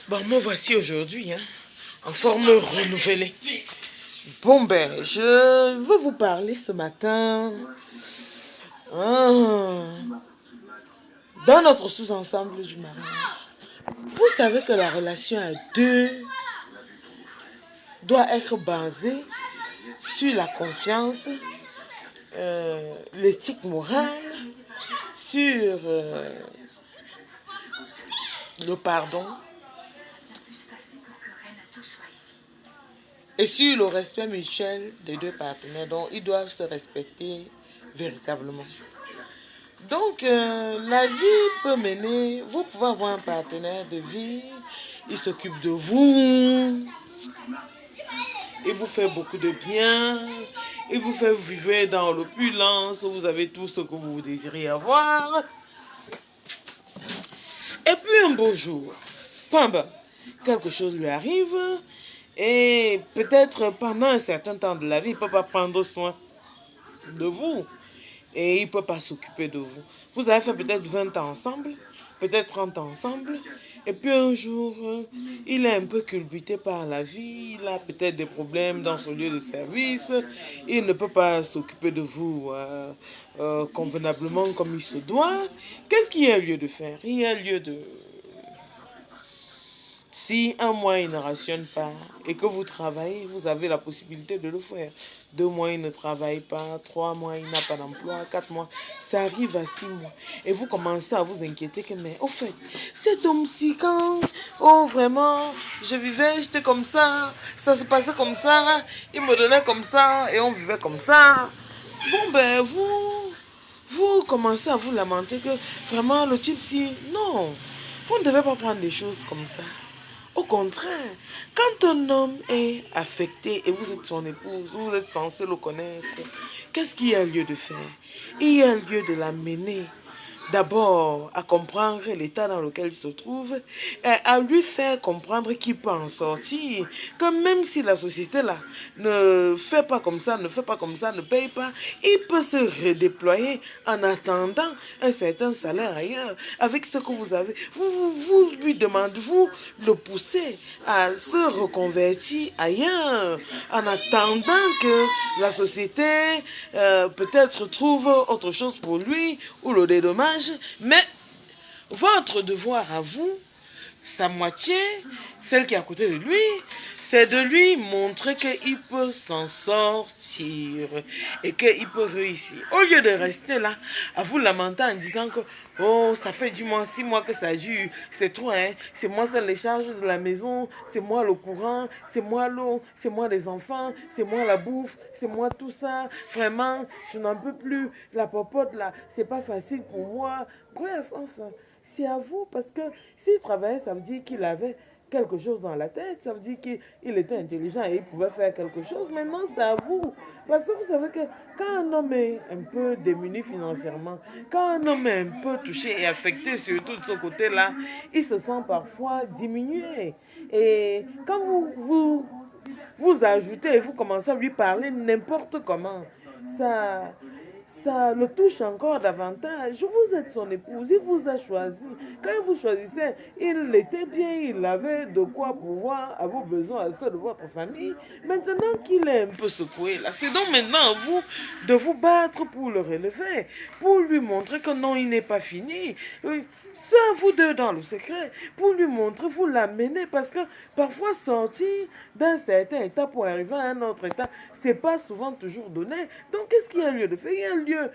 Bon, me voici aujourd'hui, hein, en forme renouvelée. Bon, ben, je veux vous parler ce matin dans notre sous-ensemble du mariage. Vous savez que la relation à deux doit être basée sur la confiance, l'éthique morale, sur le pardon et sur le respect mutuel des deux partenaires. Donc, ils doivent se respecter véritablement. Donc, la vie peut mener, vous pouvez avoir un partenaire de vie, il s'occupe de vous, il vous fait beaucoup de bien, il vous fait vivre dans l'opulence, vous avez tout ce que vous désirez avoir. Et puis un beau jour, quelque chose lui arrive et peut-être pendant un certain temps de la vie, il ne peut pas prendre soin de vous. Et il ne peut pas s'occuper de vous. Vous avez fait peut-être 20 ans ensemble, peut-être 30 ans ensemble, et puis un jour, il est un peu culbuté par la vie, il a peut-être des problèmes dans son lieu de service, il ne peut pas s'occuper de vous convenablement comme il se doit. Qu'est-ce qu'il y a lieu de faire? Il y a lieu de... Si un mois il ne rationne pas et que vous travaillez, vous avez la possibilité de le faire. 2 mois il ne travaille pas, 3 mois il n'a pas d'emploi, 4 mois, ça arrive à 6 mois. Et vous commencez à vous inquiéter que, mais au fait, cet homme-ci, quand, oh vraiment, je vivais, j'étais comme ça se passait comme ça, il me donnait comme ça et on vivait comme ça. Bon ben vous commencez à vous lamenter que vraiment le type-ci, non, vous ne devez pas prendre des choses comme ça. Au contraire, quand un homme est affecté et vous êtes son épouse, vous êtes censé le connaître, qu'est-ce qu'il y a lieu de faire? Il y a lieu de l'amener d'abord à comprendre l'état dans lequel il se trouve et à lui faire comprendre qu'il peut en sortir, que même si la société là ne fait pas comme ça, ne paye pas, il peut se redéployer en attendant un certain salaire ailleurs avec ce que vous avez. Vous lui demandez, vous le poussez à se reconvertir ailleurs en attendant que la société peut-être trouve autre chose pour lui ou le dédommage. Mais votre devoir à vous, sa moitié, celle qui est à côté de lui, c'est de lui montrer qu'il peut s'en sortir et qu'il peut réussir. Au lieu de rester là, à vous lamenter en disant que oh, ça fait du moins 6 mois que ça dure, c'est trop, hein, c'est moi seul les charges de la maison, c'est moi le courant, c'est moi l'eau, c'est moi les enfants, c'est moi la bouffe, c'est moi tout ça, vraiment, je n'en peux plus, la popote là, c'est pas facile pour moi. Bref, enfin, c'est à vous, parce que s'il travaillait, ça veut dire qu'il avait quelque chose dans la tête, ça veut dire qu'il était intelligent et il pouvait faire quelque chose. Maintenant, c'est à vous. Parce que vous savez que quand un homme est un peu démuni financièrement, quand un homme est un peu touché et affecté surtout de ce côté-là, il se sent parfois diminué. Et quand vous ajoutez et vous commencez à lui parler n'importe comment, ça le touche encore davantage. Vous êtes son épouse, il vous a choisi. Quand il vous choisissait, il était bien, il avait de quoi pouvoir à vos besoins, à ceux de votre famille. Maintenant qu'il est un peu secoué, là, c'est donc maintenant à vous de vous battre pour le relever, pour lui montrer que non, il n'est pas fini. C'est à vous deux dans le secret, pour lui montrer, vous l'amener, parce que parfois sortir d'un certain état pour arriver à un autre état, c'est pas souvent toujours donné. Donc qu'est-ce qu'il y a lieu de faire? Il y a lieu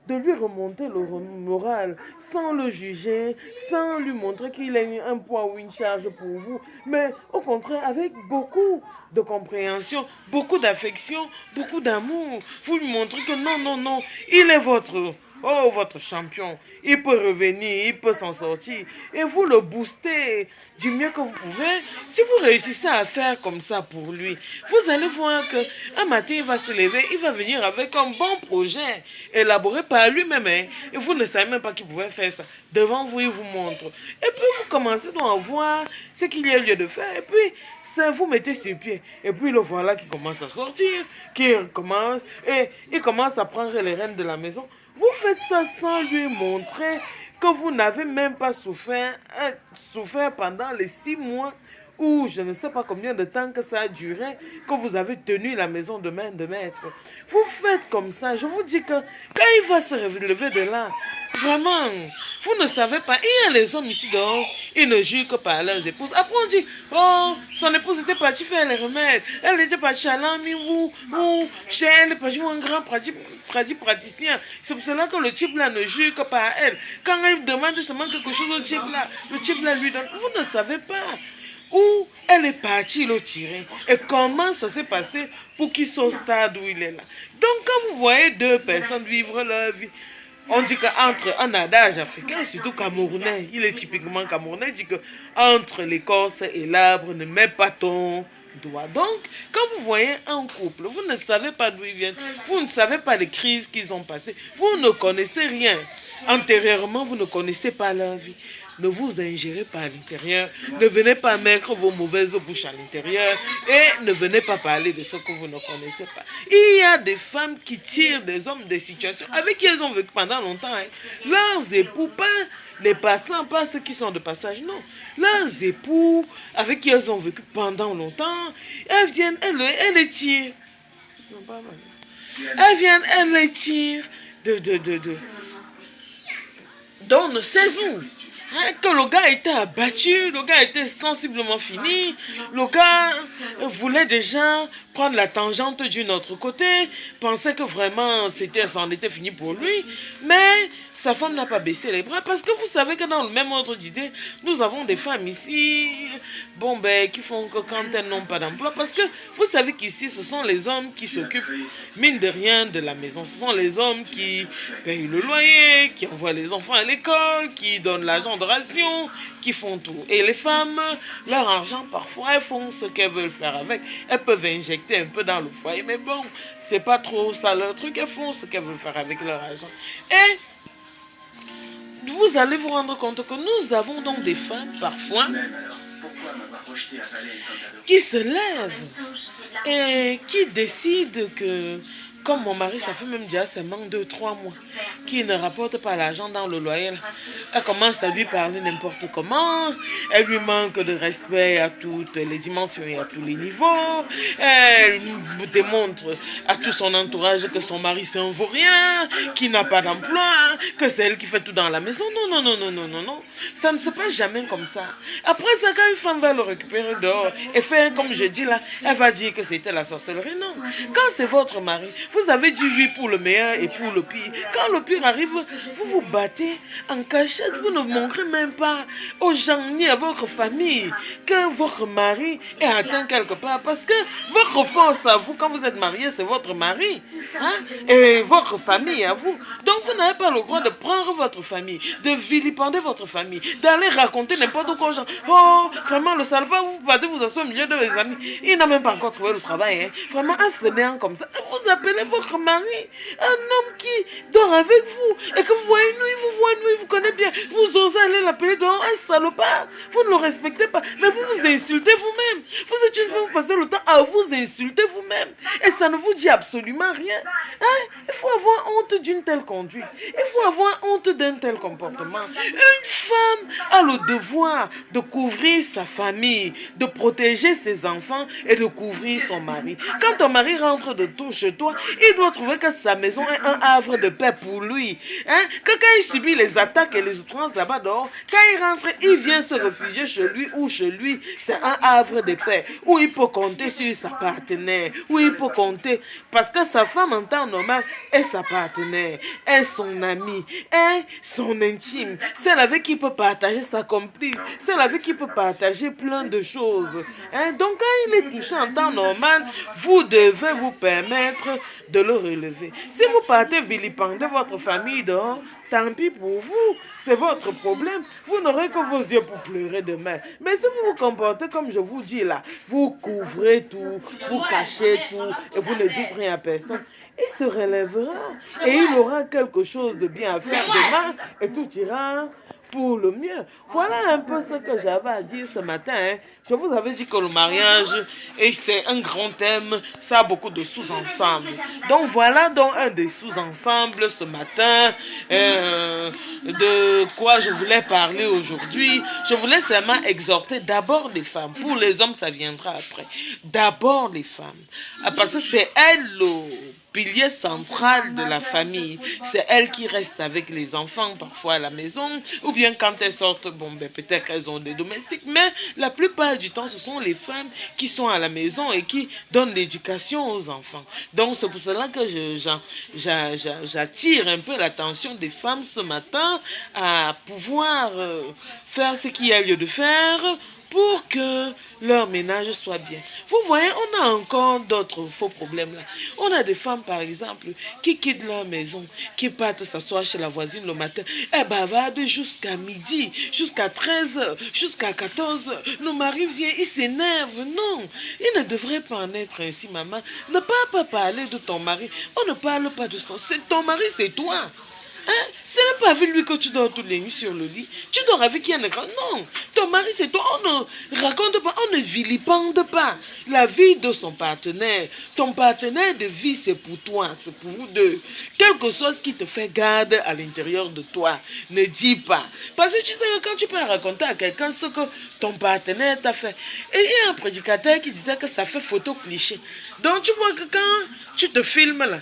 de lui remonter le moral, sans le juger, sans lui montrer qu'il a un poids ou une charge pour vous, mais au contraire avec beaucoup de compréhension, beaucoup d'affection, beaucoup d'amour. Vous lui montrez que non, non, non, il est votre champion. Il peut revenir, il peut s'en sortir. Et vous le boostez du mieux que vous pouvez. Si vous réussissez à faire comme ça pour lui, vous allez voir qu'un matin, il va se lever, il va venir avec un bon projet élaboré par lui-même. Hein, et vous ne savez même pas qu'il pouvait faire ça. Devant vous, il vous montre. Et puis, vous commencez donc à voir ce qu'il y a lieu de faire. Et puis, ça, vous mettez sur pied. Et puis, le voilà qui commence à sortir, et il commence à prendre les rênes de la maison. Vous faites ça sans lui montrer que vous n'avez même pas souffert pendant les 6 mois ou je ne sais pas combien de temps que ça a duré, que vous avez tenu la maison de main de maître. Vous faites comme ça. Je vous dis que quand il va se relever de là, vraiment, vous ne savez pas. Il y a les hommes ici dehors, ils ne jurent que par leurs épouses. Après on dit, oh, son épouse était partie faire les remèdes. Elle était partie à l'ami ou chez elle, partie un grand praticien. C'est pour cela que le type là ne jure que par elle. Quand elle demande seulement quelque chose au type là, le type là lui donne. Vous ne savez pas. Où elle est partie le tirer et comment ça s'est passé pour qu'il soit au stade où il est là. Donc quand vous voyez deux personnes vivre leur vie, on dit qu'entre un adage africain, surtout camerounais, il est typiquement camerounais, dit que entre l'écorce et l'arbre ne mets pas ton doigt. Donc quand vous voyez un couple, vous ne savez pas d'où ils viennent, vous ne savez pas les crises qu'ils ont passées, vous ne connaissez rien. Antérieurement, vous ne connaissez pas leur vie. Ne vous ingérez pas à l'intérieur, ne venez pas mettre vos mauvaises bouches à l'intérieur et ne venez pas parler de ce que vous ne connaissez pas. Il y a des femmes qui tirent des hommes des situations avec qui elles ont vécu pendant longtemps. Leurs époux, pas les passants, pas ceux qui sont de passage, non. Leurs époux avec qui elles ont vécu pendant longtemps, elles viennent, elles les tirent. Non, pas mal. Elles viennent, elles les tirent d'on ne sait où. Que le gars était abattu, le gars était sensiblement fini, le gars voulait déjà prendre la tangente d'une autre côté, pensait que vraiment c'en était fini pour lui, mais sa femme n'a pas baissé les bras parce que vous savez que dans le même ordre d'idée, nous avons des femmes ici, qui font que quand elles n'ont pas d'emploi, parce que vous savez qu'ici ce sont les hommes qui s'occupent, mine de rien, de la maison, ce sont les hommes qui payent le loyer, qui envoient les enfants à l'école, qui donnent l'argent de ration, qui font tout. Et les femmes, leur argent, parfois, elles font ce qu'elles veulent faire avec. Elles peuvent injecter un peu dans le foyer, mais bon, c'est pas trop ça leur truc. Elles font ce qu'elles veulent faire avec leur argent. Et vous allez vous rendre compte que nous avons donc des femmes, parfois, qui se lèvent et qui décident que, comme mon mari, ça fait même déjà seulement 2-3 mois, qui ne rapporte pas l'argent dans le loyer. Elle commence à lui parler n'importe comment. Elle lui manque de respect à toutes les dimensions et à tous les niveaux. Elle démontre à tout son entourage que son mari c'est un vaurien, qu'il n'a pas d'emploi, que c'est elle qui fait tout dans la maison. Non, non, non, non, non, non, non. Ça ne se passe jamais comme ça. Après ça, quand une femme va le récupérer dehors et faire comme je dis là, elle va dire que c'était la sorcellerie. Non. Quand c'est votre mari, vous avez dit oui pour le meilleur et pour le pire. Quand le pire arrive, vous vous battez en cachette. Vous ne montrez même pas aux gens ni à votre famille que votre mari est atteint quelque part. Parce que votre force à vous, quand vous êtes marié, c'est votre mari. Hein? Et votre famille à vous. Donc vous n'avez pas le droit de prendre votre famille, de vilipender votre famille, d'aller raconter n'importe quoi aux gens. Oh, vraiment, le salopard, vous partez vous asseoir au milieu de mes amis. Il n'a même pas encore trouvé le travail. Hein? Vraiment, un fainéant comme ça. Vous appelez votre mari un homme qui dort avec vous et que vous voyez nuit, vous voyez nuit, vous connaissez bien. Vous osez aller l'appeler dehors un salopard. Vous ne le respectez pas. Mais vous vous insultez vous-même. Vous êtes une femme, vous passez le temps à vous insulter vous-même. Et ça ne vous dit absolument rien. Hein? Il faut avoir honte d'une telle conduite. Il faut avoir honte d'un tel comportement. Une femme a le devoir de couvrir sa famille, de protéger ses enfants et de couvrir son mari. Quand ton mari rentre de tout chez toi, il doit trouver que sa maison est un havre de paix pour lui. Hein? Que quand il subit les attaques et les outrances là-bas dehors, quand il rentre, il vient se réfugier chez lui ou chez lui, c'est un havre de paix où il peut compter sur sa partenaire, où il peut compter parce que sa femme en temps normal est sa partenaire, est son amie, est son intime, celle avec qui il peut partager sa complice, celle avec qui il peut partager plein de choses. Hein? Donc quand il est touché en temps normal, vous devez vous permettre de le relever. Si vous partez vilipender votre famille dehors, tant pis pour vous, c'est votre problème. Vous n'aurez que vos yeux pour pleurer demain. Mais si vous vous comportez comme je vous dis là, vous couvrez tout, vous cachez tout et vous ne dites rien à personne, il se relèvera et il aura quelque chose de bien à faire demain et tout ira pour le mieux. Voilà un peu ce que j'avais à dire ce matin. Hein. Je vous avais dit que le mariage, et c'est un grand thème, ça a beaucoup de sous-ensembles. Donc voilà donc un des sous-ensembles ce matin. De quoi je voulais parler aujourd'hui. Je voulais seulement exhorter d'abord les femmes. Pour les hommes, ça viendra après. D'abord les femmes. Parce que c'est elles le pilier central de la famille. C'est elles qui restent avec les enfants parfois à la maison, ou bien quand elles sortent, bon ben peut-être qu'elles ont des domestiques, mais la plupart du temps ce sont les femmes qui sont à la maison et qui donnent l'éducation aux enfants. Donc c'est pour cela que j'attire un peu l'attention des femmes ce matin à pouvoir faire ce qu'il y a lieu de faire pour que leur ménage soit bien. Vous voyez, on a encore d'autres faux problèmes là. On a des femmes, par exemple, qui quittent leur maison, qui partent s'asseoir chez la voisine le matin, et bavardent jusqu'à midi, jusqu'à 13h, jusqu'à 14h. Nos maris viennent, ils s'énervent. Non, il ne devrait pas en être ainsi, maman. Ne pas parler de ton mari. On ne parle pas de son. C'est ton mari, c'est toi. Hein? Ce n'est pas avec lui que tu dors toutes les nuits sur le lit. Tu dors avec qui un écran? Non. Ton mari, c'est toi. On ne raconte pas, on ne vilipende pas la vie de son partenaire. Ton partenaire de vie, c'est pour toi, c'est pour vous deux. Quel que soit ce qui te fait garde à l'intérieur de toi, ne dis pas. Parce que tu sais que quand tu peux raconter à quelqu'un ce que ton partenaire t'a fait. Et il y a un prédicateur qui disait que ça fait photo cliché. Donc tu vois que quand tu te filmes là,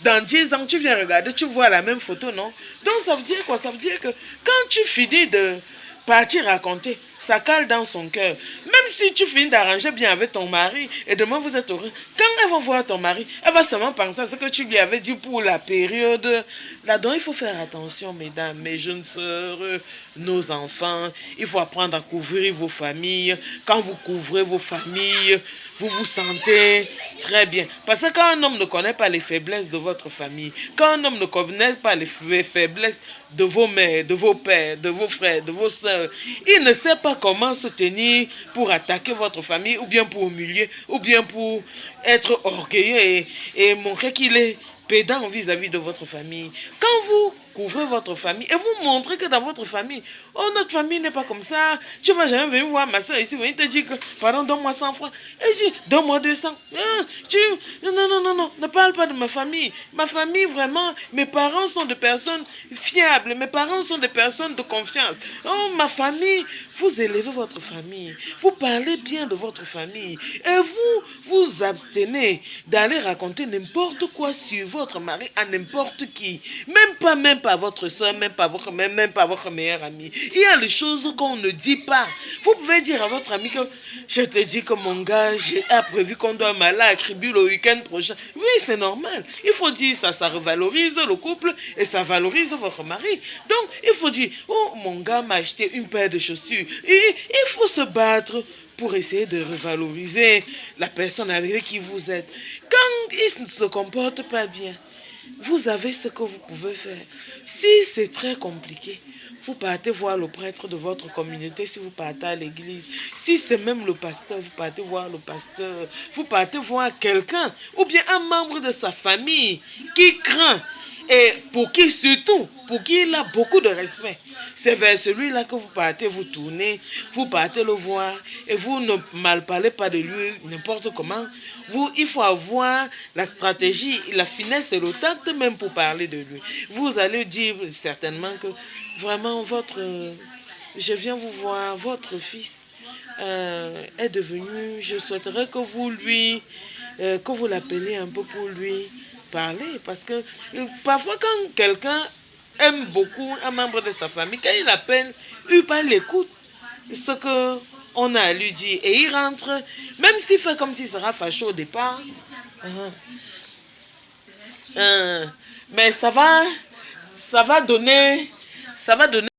dans 10 ans, tu viens regarder, tu vois la même photo, non? Donc ça veut dire quoi? Ça veut dire que quand tu finis de partir raconter, ça cale dans son cœur. Même si tu finis d'arranger bien avec ton mari et demain vous êtes heureux, quand elle va voir ton mari, elle va seulement penser à ce que tu lui avais dit pour la période. Là-dedans, il faut faire attention, mesdames, mes jeunes sœurs, nos enfants. Il faut apprendre à couvrir vos familles. Quand vous couvrez vos familles, vous vous sentez très bien. Parce que quand un homme ne connaît pas les faiblesses de votre famille, quand un homme ne connaît pas les faiblesses de vos mères, de vos pères, de vos frères, de vos sœurs, il ne sait pas comment se tenir pour attaquer votre famille, ou bien pour humilier, ou bien pour être orgueilleux et montrer qu'il est pédant vis-à-vis de votre famille. Quand vous couvrez votre famille et vous montrez que dans votre famille, oh, notre famille n'est pas comme ça, tu vas jamais venir voir ma soeur ici, venir te dire que, pardon, donne-moi 100 francs, et je dis, donne-moi 200. Non, ne parle pas de ma famille. Ma famille, vraiment, mes parents sont des personnes fiables, mes parents sont des personnes de confiance. Oh, ma famille, vous élevez votre famille, vous parlez bien de votre famille, et vous abstenez d'aller raconter n'importe quoi sur votre mari à n'importe qui, même pas votre soeur, même pas votre meilleure amie. Il y a des choses qu'on ne dit pas. Vous pouvez dire à votre ami que je te dis que mon gars, j'ai prévu qu'on doit m'aller à Kribu le week-end prochain. Oui, c'est normal. Il faut dire ça, ça revalorise le couple et ça valorise votre mari. Donc, il faut dire, oh, mon gars m'a acheté une paire de chaussures. Et il faut se battre pour essayer de revaloriser la personne avec qui vous êtes. Quand il ne se comporte pas bien, vous avez ce que vous pouvez faire. Si c'est très compliqué, vous partez voir le prêtre de votre communauté si vous partez à l'église. Si c'est même le pasteur, vous partez voir le pasteur. Vous partez voir quelqu'un ou bien un membre de sa famille qui craint et pour qui surtout, pour qui il a beaucoup de respect. C'est vers celui-là que vous partez, vous tournez, vous partez le voir et vous ne malparlez pas de lui n'importe comment. Il faut avoir la stratégie, la finesse et le tact même pour parler de lui. Vous allez dire certainement que vraiment je viens vous voir, votre fils est devenu, je souhaiterais que que vous l'appeliez un peu pour lui parler. Parce que parfois quand quelqu'un aime beaucoup un membre de sa famille, quand il appelle, il l'écoute ce que on a à lui dire et il rentre, même s'il fait comme s'il sera fâché au départ, mais ça va donner